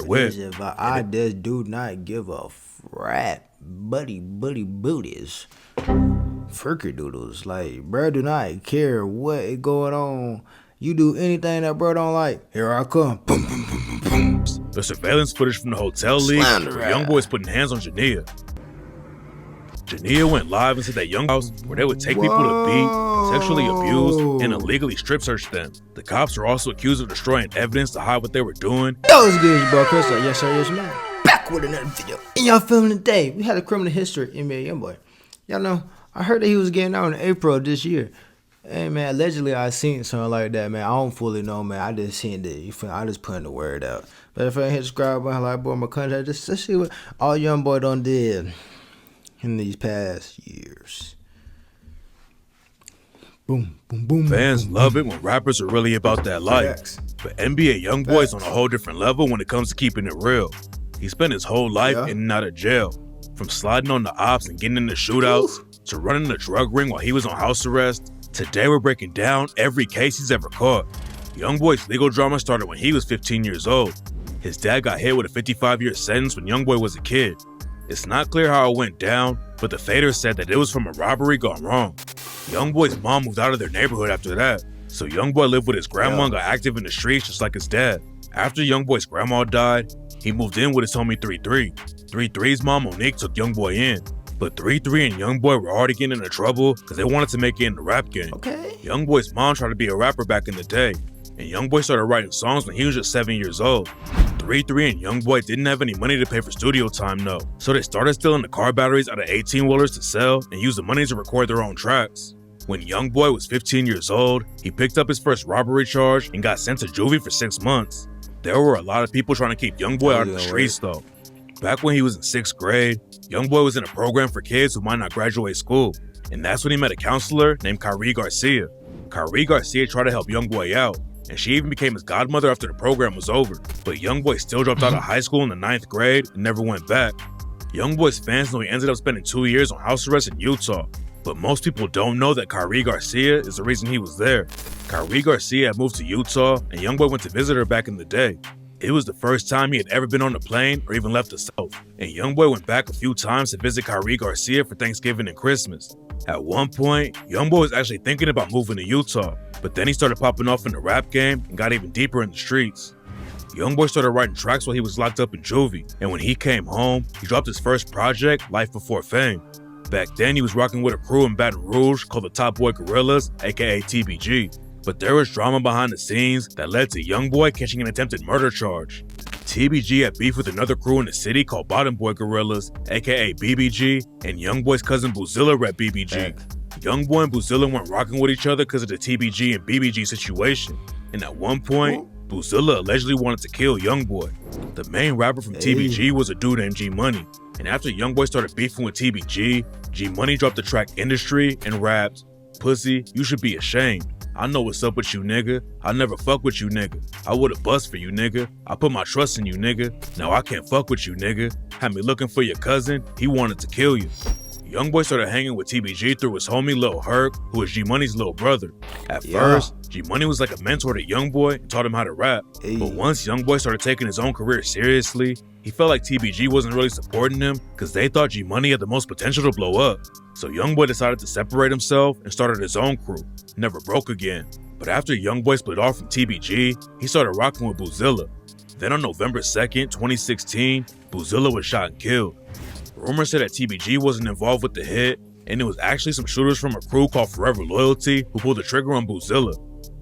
their whip. Listen, but I just do not give a crap, buddy booties. Freaky doodles. Like, bro, do not care what is going on. You do anything that bro don't like, here I come. Boom, boom, boom, boom, boom. The surveillance footage from the hotel leak where YoungBoy's putting hands on Jania. Jania went live and said that Young House where they would take people to beat, sexually abuse, and illegally strip search them. The cops are also accused of destroying evidence to hide what they were doing. Yo, what's good, bro? Chris, yes sir, yes man. Back with another video. And y'all feeling today? We had a criminal history NBA YoungBoy. Y'all know, I heard that he was getting out in April of this year. Hey man, allegedly I seen something like that, man. I don't fully know, man. I just seen it. You feel? I just putting the word out. But if I ain't hit subscribe button, like boy, my country, just see what all YoungBoy done did in these past years. Boom, boom, boom. Fans boom, love boom. it when rappers are really about that life. But NBA YoungBoy's on a whole different level when it comes to keeping it real. He spent his whole life in and out of jail. From sliding on the ops and getting into shootouts to running the drug ring while he was on house arrest. Today we're breaking down every case he's ever caught. YoungBoy's legal drama started when he was 15 years old. His dad got hit with a 55-year sentence when YoungBoy was a kid. It's not clear how it went down, but the fader said that it was from a robbery gone wrong. YoungBoy's mom moved out of their neighborhood after that, so YoungBoy lived with his grandma and got active in the streets just like his dad. After YoungBoy's grandma died, he moved in with his homie 3-3. 3-3's mom Monique took YoungBoy in. But 3-3 and YoungBoy were already getting into trouble because they wanted to make it in the rap game. YoungBoy's mom tried to be a rapper back in the day, and YoungBoy started writing songs when he was just 7 years old. 3-3 and YoungBoy didn't have any money to pay for studio time though, so they started stealing the car batteries out of 18-wheelers to sell and use the money to record their own tracks. When YoungBoy was 15 years old, he picked up his first robbery charge and got sent to juvie for 6 months. There were a lot of people trying to keep YoungBoy out of the streets though. Back when he was in 6th grade, YoungBoy was in a program for kids who might not graduate school, and that's when he met a counselor named Kyrie Garcia. Kyrie Garcia tried to help YoungBoy out, and she even became his godmother after the program was over. But YoungBoy still dropped out of high school in the 9th grade and never went back. YoungBoy's fans know he ended up spending 2 years on house arrest in Utah, but most people don't know that Kyrie Garcia is the reason he was there. Kyrie Garcia had moved to Utah, and YoungBoy went to visit her back in the day. It was the first time he had ever been on a plane or even left the South, and YoungBoy went back a few times to visit Kyrie Garcia for Thanksgiving and Christmas. At one point, YoungBoy was actually thinking about moving to Utah, but then he started popping off in the rap game and got even deeper in the streets. YoungBoy started writing tracks while he was locked up in juvie, and when he came home, he dropped his first project, Life Before Fame. Back then, he was rocking with a crew in Baton Rouge called the Top Boy Gorillas, aka TBG. But there was drama behind the scenes that led to YoungBoy catching an attempted murder charge. TBG had beef with another crew in the city called Bottom Boy Gorillas, aka BBG, and YoungBoy's cousin Boozilla rep BBG. YoungBoy and Boozilla weren't rocking with each other because of the TBG and BBG situation, and at one point, Boozilla allegedly wanted to kill YoungBoy. The main rapper from TBG was a dude named G Money, and after YoungBoy started beefing with TBG, G Money dropped the track Industry and rapped, "Pussy, you should be ashamed. I know what's up with you, nigga. I never fuck with you, nigga. I would've bust for you, nigga. I put my trust in you, nigga. Now I can't fuck with you, nigga. Had me looking for your cousin. He wanted to kill you." YoungBoy started hanging with TBG through his homie Lil Herc, who was G Money's little brother. At first, G Money was like a mentor to YoungBoy and taught him how to rap. But once YoungBoy started taking his own career seriously, he felt like TBG wasn't really supporting him because they thought G Money had the most potential to blow up. So YoungBoy decided to separate himself and started his own crew, Never Broke Again. But after YoungBoy split off from TBG, he started rocking with Boozilla. Then on November 2nd, 2016, Boozilla was shot and killed. Rumors said that TBG wasn't involved with the hit, and it was actually some shooters from a crew called Forever Loyalty who pulled the trigger on Boozilla.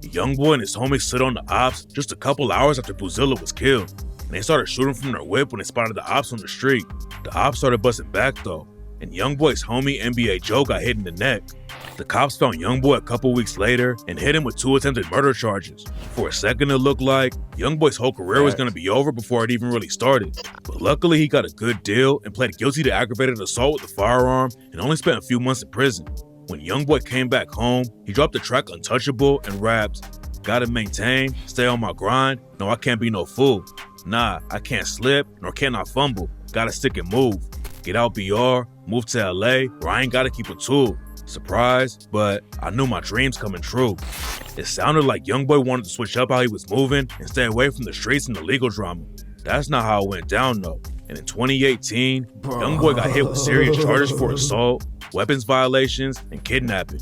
YoungBoy and his homies stood on the ops just a couple hours after Boozilla was killed, and they started shooting from their whip when they spotted the ops on the street. The ops started busting back though, and YoungBoy's homie NBA Joe got hit in the neck. The cops found YoungBoy a couple weeks later and hit him with 2 attempted murder charges. For a second it looked like YoungBoy's whole career was going to be over before it even really started. But luckily he got a good deal and pled guilty to aggravated assault with a firearm and only spent a few months in prison. When YoungBoy came back home, he dropped the track Untouchable and rapped, "Gotta maintain, stay on my grind, no I can't be no fool. Nah, I can't slip, nor can I fumble, gotta stick and move. Get out BR, move to LA, where I ain't gotta keep a tool. Surprised, but I knew my dreams coming true." It sounded like YoungBoy wanted to switch up how he was moving and stay away from the streets and the legal drama. That's not how it went down though. And in 2018, YoungBoy got hit with serious charges for assault, weapons violations, and kidnapping.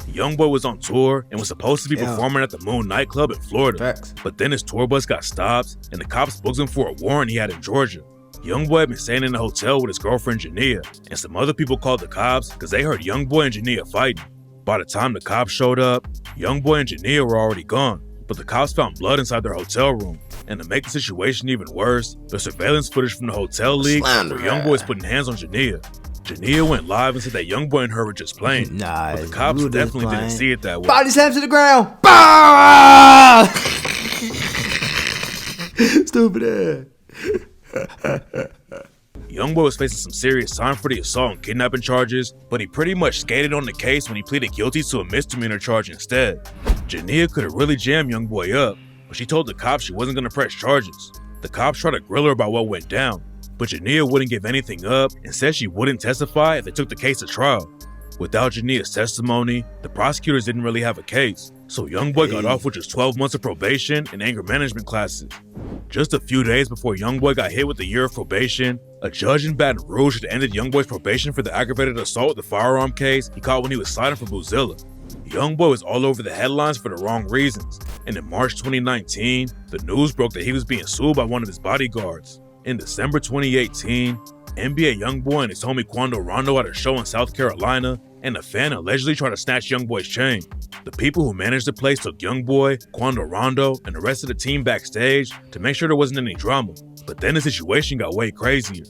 YoungBoy was on tour and was supposed to be performing at the Moon nightclub in Florida. Facts. But then his tour bus got stopped and the cops booked him for a warrant he had in Georgia. YoungBoy had been staying in a hotel with his girlfriend Jania, and some other people called the cops because they heard YoungBoy and Jania fighting. By the time the cops showed up, YoungBoy and Jania were already gone, but the cops found blood inside their hotel room. And to make the situation even worse, the surveillance footage from the hotel leaked where YoungBoy was putting hands on Jania. Jania went live and said that YoungBoy and her were just playing. Nah, but the cops definitely didn't see it that way. Body slam to the ground. Bah! Stupid ass. YoungBoy was facing some serious time for the assault and kidnapping charges, but he pretty much skated on the case when he pleaded guilty to a misdemeanor charge instead. Jania could have really jammed YoungBoy up, but she told the cops she wasn't going to press charges. The cops tried to grill her about what went down, but Jania wouldn't give anything up and said she wouldn't testify if they took the case to trial. Without Jania's testimony, the prosecutors didn't really have a case, so YoungBoy got off with just 12 months of probation and anger management classes. Just a few days before YoungBoy got hit with a year of probation, a judge in Baton Rouge had ended YoungBoy's probation for the aggravated assault with a firearm case he caught when he was sliding for Boozilla. YoungBoy was all over the headlines for the wrong reasons, and in March 2019, the news broke that he was being sued by one of his bodyguards. In December 2018, NBA YoungBoy and his homie Quando Rondo had a show in South Carolina, and a fan allegedly tried to snatch YoungBoy's chain. The people who managed the place took YoungBoy, Quando Rondo, and the rest of the team backstage to make sure there wasn't any drama. But then the situation got way crazier.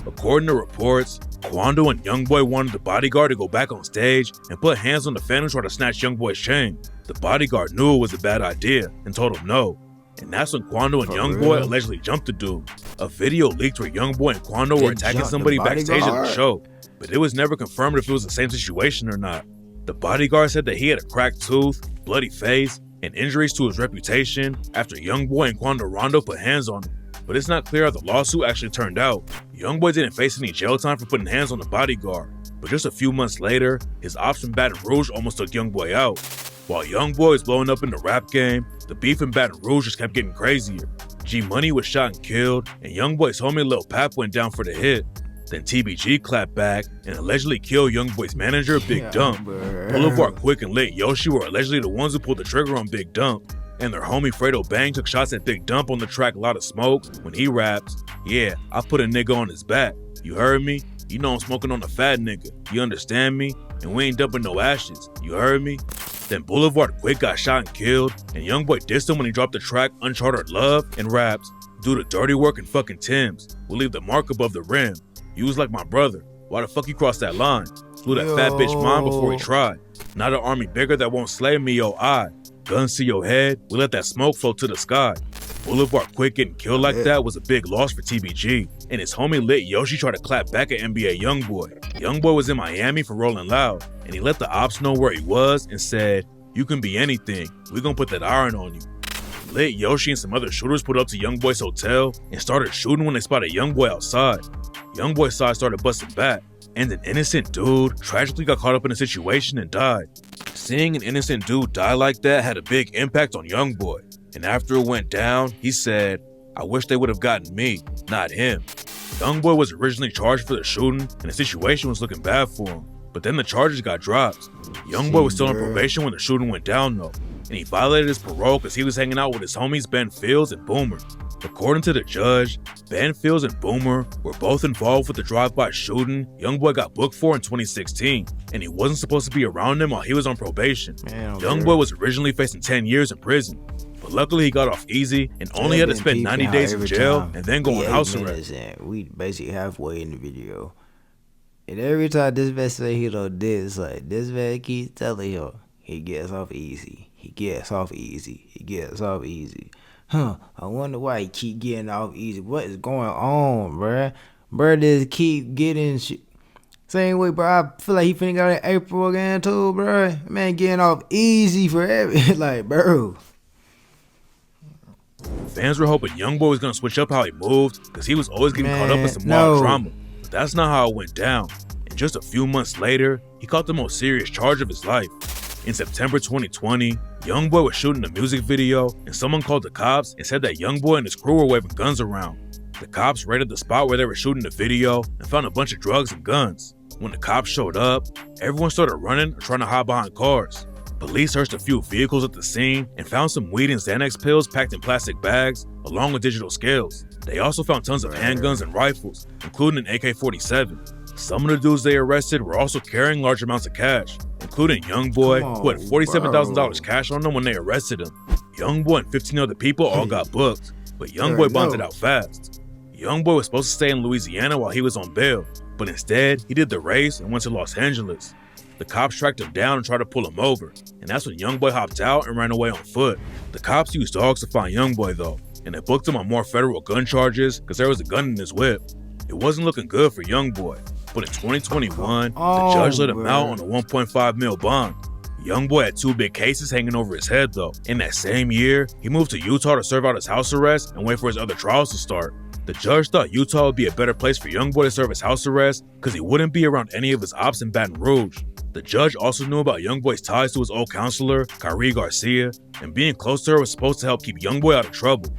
According to reports, Quando and YoungBoy wanted the bodyguard to go back on stage and put hands on the fan who tried to snatch YoungBoy's chain. The bodyguard knew it was a bad idea and told him no. And that's when Quando and YoungBoy allegedly jumped the dude. A video leaked where YoungBoy and Quando were attacking somebody backstage at the show, but it was never confirmed if it was the same situation or not. The bodyguard said that he had a cracked tooth, bloody face, and injuries to his reputation after YoungBoy and Quando Rondo put hands on him. But it's not clear how the lawsuit actually turned out. YoungBoy didn't face any jail time for putting hands on the bodyguard, but just a few months later, his ops from Baton Rouge almost took YoungBoy out. While YoungBoy was blowing up in the rap game, the beef in Baton Rouge just kept getting crazier. G Money was shot and killed, and YoungBoy's homie Lil Pap went down for the hit. Then TBG clapped back and allegedly killed YoungBoy's manager, Big Dump. Boulevard Quick and Lit Yoshi were allegedly the ones who pulled the trigger on Big Dump, and their homie Fredo Bang took shots at Big Dump on the track Lot of Smoke when he raps, "Yeah, I put a nigga on his back. You heard me? You know I'm smoking on a fat nigga. You understand me? And we ain't dumping no ashes. You heard me?" Then Boulevard Quick got shot and killed, and YoungBoy dissed him when he dropped the track Uncharted Love and raps, "Do the dirty work and fucking Timbs. We'll leave the mark above the rim. You was like my brother. Why the fuck you crossed that line? Blew that fat bitch mine before he tried. Not an army bigger that won't slay me, yo, I. Guns to your head, we let that smoke float to the sky." Boulevard Quick getting killed like that was a big loss for TBG, and his homie Lit Yoshi tried to clap back at NBA YoungBoy. YoungBoy was in Miami for Rolling Loud, and he let the ops know where he was and said, "You can be anything, we gonna put that iron on you." Lit Yoshi and some other shooters put up to YoungBoy's hotel and started shooting when they spotted YoungBoy outside. YoungBoy's side started busting back, and an innocent dude tragically got caught up in a situation and died. Seeing an innocent dude die like that had a big impact on YoungBoy, and after it went down, he said, "I wish they would have gotten me, not him." YoungBoy was originally charged for the shooting, and the situation was looking bad for him, but then the charges got dropped. YoungBoy was still on probation when the shooting went down though, and he violated his parole because he was hanging out with his homies Ben Fields and Boomer. According to the judge, Ben Fields and Boomer were both involved with the drive-by shooting YoungBoy got booked for in 2016, and he wasn't supposed to be around him while he was on probation. YoungBoy was originally facing 10 years in prison, but luckily he got off easy and only had to spend 90 days in jail and then go on house arrest. We basically halfway in the video. And every time this man say he don't this, like this man keeps telling him he gets off easy. He gets off easy. He gets off easy. I wonder why he keep getting off easy. What is going on, bruh? Bruh just keep getting shit. Same way, bro. I feel like he finna go in April again too, bruh. Man getting off easy for every like, bro. Fans were hoping YoungBoy was gonna switch up how he moved because he was always getting caught up in some wild drama. But that's not how it went down. And just a few months later, he caught the most serious charge of his life. In September 2020, YoungBoy was shooting a music video and someone called the cops and said that YoungBoy and his crew were waving guns around. The cops raided the spot where they were shooting the video and found a bunch of drugs and guns. When the cops showed up, everyone started running or trying to hide behind cars. Police searched a few vehicles at the scene and found some weed and Xanax pills packed in plastic bags, along with digital scales. They also found tons of handguns and rifles, including an AK-47. Some of the dudes they arrested were also carrying large amounts of cash, including YoungBoy, who had $47,000 cash on them when they arrested him. YoungBoy and 15 other people all got booked, but YoungBoy bonded out fast. YoungBoy was supposed to stay in Louisiana while he was on bail, but instead, he did the race and went to Los Angeles. The cops tracked him down and tried to pull him over, and that's when YoungBoy hopped out and ran away on foot. The cops used dogs to find YoungBoy though, and they booked him on more federal gun charges because there was a gun in his whip. It wasn't looking good for YoungBoy, but in 2021, the judge let him out on a $1.5 million bond. YoungBoy had 2 big cases hanging over his head though. In that same year, he moved to Utah to serve out his house arrest and wait for his other trials to start. The judge thought Utah would be a better place for YoungBoy to serve his house arrest because he wouldn't be around any of his ops in Baton Rouge. The judge also knew about YoungBoy's ties to his old counselor, Kyrie Garcia, and being close to her was supposed to help keep YoungBoy out of trouble.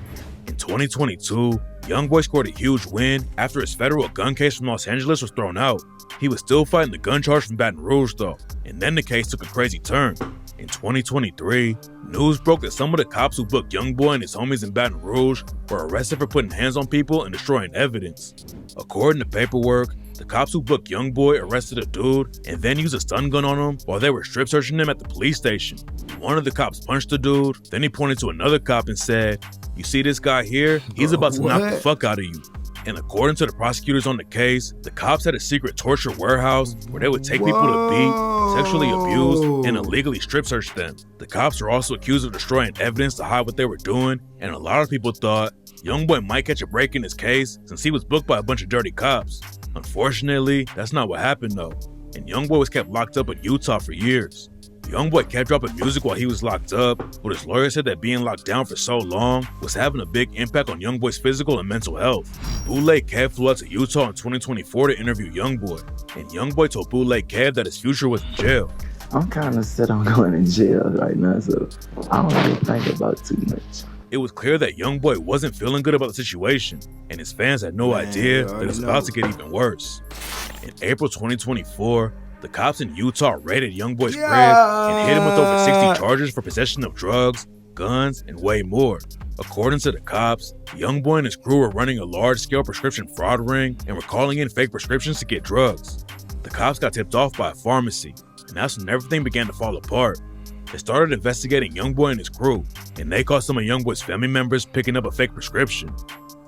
In 2022, YoungBoy scored a huge win after his federal gun case from Los Angeles was thrown out. He was still fighting the gun charge from Baton Rouge though, and then the case took a crazy turn. In 2023, news broke that some of the cops who booked YoungBoy and his homies in Baton Rouge were arrested for putting hands on people and destroying evidence. According to paperwork, the cops who booked YoungBoy arrested a dude and then used a stun gun on him while they were strip searching him at the police station. One of the cops punched the dude, then he pointed to another cop and said, "You see this guy here? He's about to knock the fuck out of you." And according to the prosecutors on the case, the cops had a secret torture warehouse where they would take people to beat, sexually abuse, and illegally strip search them. The cops were also accused of destroying evidence to hide what they were doing, and a lot of people thought YoungBoy might catch a break in his case since he was booked by a bunch of dirty cops. Unfortunately, that's not what happened though, and YoungBoy was kept locked up in Utah for years. YoungBoy kept dropping music while he was locked up, but his lawyer said that being locked down for so long was having a big impact on YoungBoy's physical and mental health. Bootleg Kev flew out to Utah in 2024 to interview YoungBoy, and YoungBoy told Bootleg Kev that his future was in jail. I'm kind of set on going in jail right now, so I don't really think about too much. It was clear that YoungBoy wasn't feeling good about the situation, and his fans had no idea that it was about to get even worse. In April 2024, the cops in Utah raided YoungBoy's crib and hit him with over 60 charges for possession of drugs, guns, and way more. According to the cops, YoungBoy and his crew were running a large-scale prescription fraud ring and were calling in fake prescriptions to get drugs. The cops got tipped off by a pharmacy, and that's when everything began to fall apart. They started investigating YoungBoy and his crew, and they caught some of YoungBoy's family members picking up a fake prescription.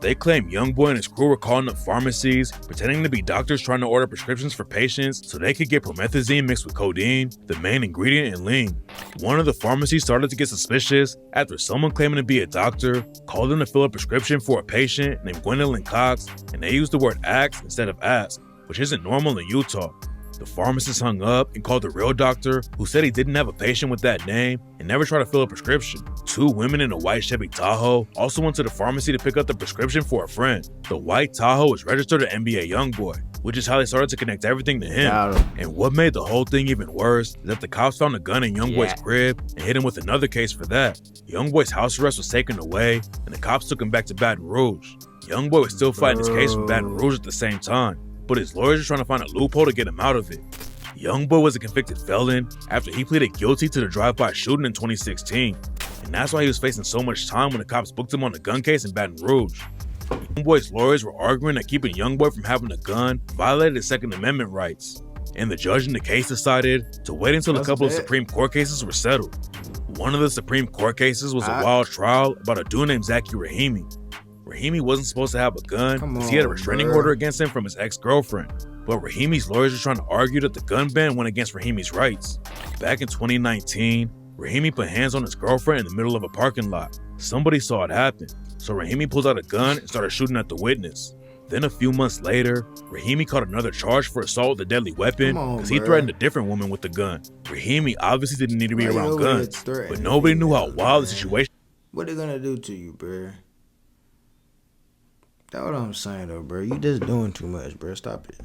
They claimed YoungBoy and his crew were calling up pharmacies, pretending to be doctors trying to order prescriptions for patients so they could get promethazine mixed with codeine, the main ingredient in lean. One of the pharmacies started to get suspicious after someone claiming to be a doctor called them to fill a prescription for a patient named Gwendolyn Cox, and they used the word axe instead of ask, which isn't normal in Utah. The pharmacist hung up and called the real doctor, who said he didn't have a patient with that name and never tried to fill a prescription. 2 women in a white Chevy Tahoe also went to the pharmacy to pick up the prescription for a friend. The white Tahoe was registered to NBA YoungBoy, which is how they started to connect everything to him. And what made the whole thing even worse is that the cops found a gun in YoungBoy's crib and hit him with another case for that. YoungBoy's house arrest was taken away and the cops took him back to Baton Rouge. YoungBoy was still fighting his case from Baton Rouge at the same time, but his lawyers were trying to find a loophole to get him out of it. YoungBoy was a convicted felon after he pleaded guilty to the drive-by shooting in 2016, and that's why he was facing so much time when the cops booked him on a gun case in Baton Rouge. YoungBoy's lawyers were arguing that keeping YoungBoy from having a gun violated his Second Amendment rights, and the judge in the case decided to wait until a couple of Supreme Court cases were settled. One of the Supreme Court cases was a wild trial about a dude named Zaki Rahimi. Rahimi wasn't supposed to have a gun because he had a restraining order against him from his ex-girlfriend. But Rahimi's lawyers were trying to argue that the gun ban went against Rahimi's rights. Back in 2019, Rahimi put hands on his girlfriend in the middle of a parking lot. Somebody saw it happen, so Rahimi pulled out a gun and started shooting at the witness. Then a few months later, Rahimi caught another charge for assault with a deadly weapon because he threatened a different woman with the gun. Rahimi obviously didn't need to be around guns, but nobody knew how wild the situation. What they gonna do to you, bruh? That's what I'm saying though, bro. You just doing too much, bro. Stop it.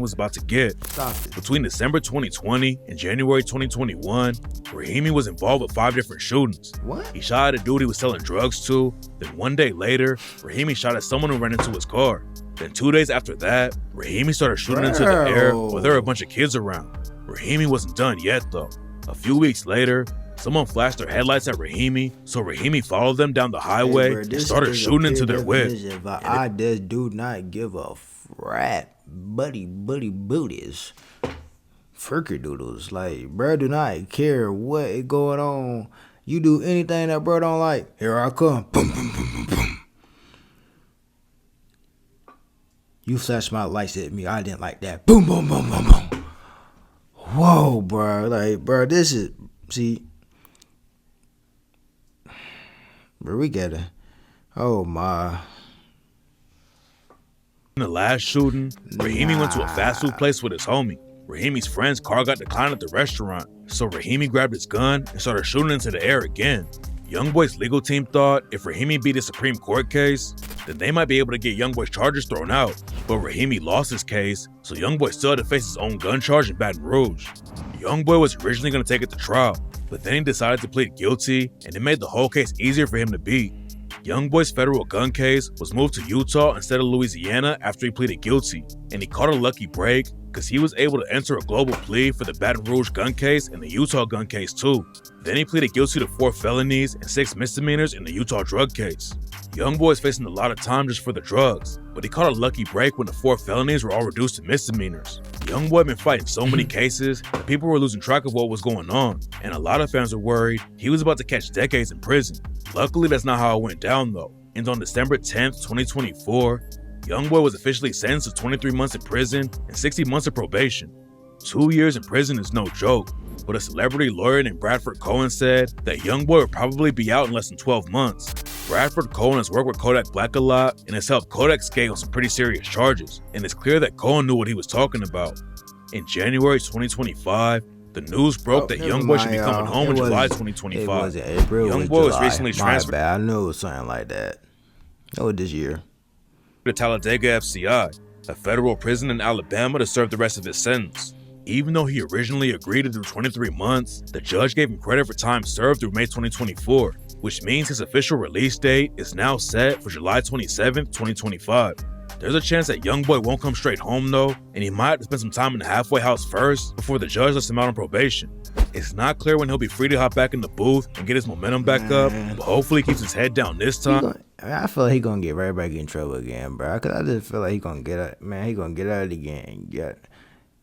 was about to get. Stop it. Between December 2020 and January 2021, Rahimi was involved with 5 different shootings. What? He shot at a dude he was selling drugs to. Then 1 day later, Rahimi shot at someone who ran into his car. Then 2 days after that, Rahimi started shooting into the air while there were a bunch of kids around. Rahimi wasn't done yet though. A few weeks later, someone flashed their headlights at Rahimi, so Rahimi followed them down the highway and started shooting into their whip. I just do not give a crap, buddy booties, freaky doodles. Like, bro, do not care what is going on. You do anything that bro don't like, here I come. Boom, boom, boom, boom, boom. You flashed my lights at me, I didn't like that. Boom, boom, boom, boom, boom. Whoa, bro. Like, bro, this is, see, bro, we gotta, oh my. In the last shooting, Rahimi went to a fast food place with his homie. Rahimi's friend's car got declined at the restaurant, so Rahimi grabbed his gun and started shooting into the air again. YoungBoy's legal team thought if Rahimi beat his Supreme Court case, then they might be able to get YoungBoy's charges thrown out. But Rahimi lost his case, so YoungBoy still had to face his own gun charge in Baton Rouge. YoungBoy was originally going to take it to trial, but then he decided to plead guilty, and it made the whole case easier for him to beat. YoungBoy's federal gun case was moved to Utah instead of Louisiana after he pleaded guilty, and he caught a lucky break because he was able to enter a global plea for the Baton Rouge gun case and the Utah gun case too. Then he pleaded guilty to 4 felonies and 6 misdemeanors in the Utah drug case. YoungBoy is facing a lot of time just for the drugs, but he caught a lucky break when the 4 felonies were all reduced to misdemeanors. YoungBoy been fighting so many cases that people were losing track of what was going on, and a lot of fans were worried he was about to catch decades in prison. Luckily, that's not how it went down though, and on December 10th, 2024, YoungBoy was officially sentenced to 23 months in prison and 60 months of probation. 2 years in prison is no joke, but a celebrity lawyer named Bradford Cohen said that YoungBoy would probably be out in less than 12 months. Bradford Cohen has worked with Kodak Black a lot and has helped Kodak skate on some pretty serious charges, and it's clear that Cohen knew what he was talking about. In January 2025, the news broke that YoungBoy should be coming home in July 2025. It wasn't April, YoungBoy was recently transferred. My bad. I knew it was something like that. Oh, this year. To Talladega FCI, a federal prison in Alabama, to serve the rest of his sentence. Even though he originally agreed to do 23 months, the judge gave him credit for time served through May 2024, which means his official release date is now set for July 27th, 2025. There's a chance that YoungBoy won't come straight home though, and he might have to spend some time in the halfway house first before the judge lets him out on probation. It's not clear when he'll be free to hop back in the booth and get his momentum back up, but hopefully he keeps his head down this time. I feel like he gonna get right back in trouble again, bro. Cause I just feel like he gonna get out. Man, he gonna get out again.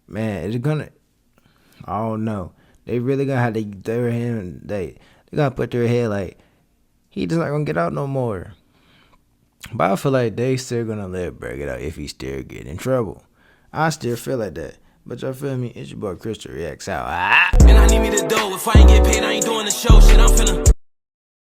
Man, it's gonna. I don't know. They really gonna have to throw him. They gotta put their head like he just not gonna get out no more. But I feel like they still gonna let bro get out if he still get in trouble. I still feel like that. But y'all feel me? It's your boy CRISTOREACTS out.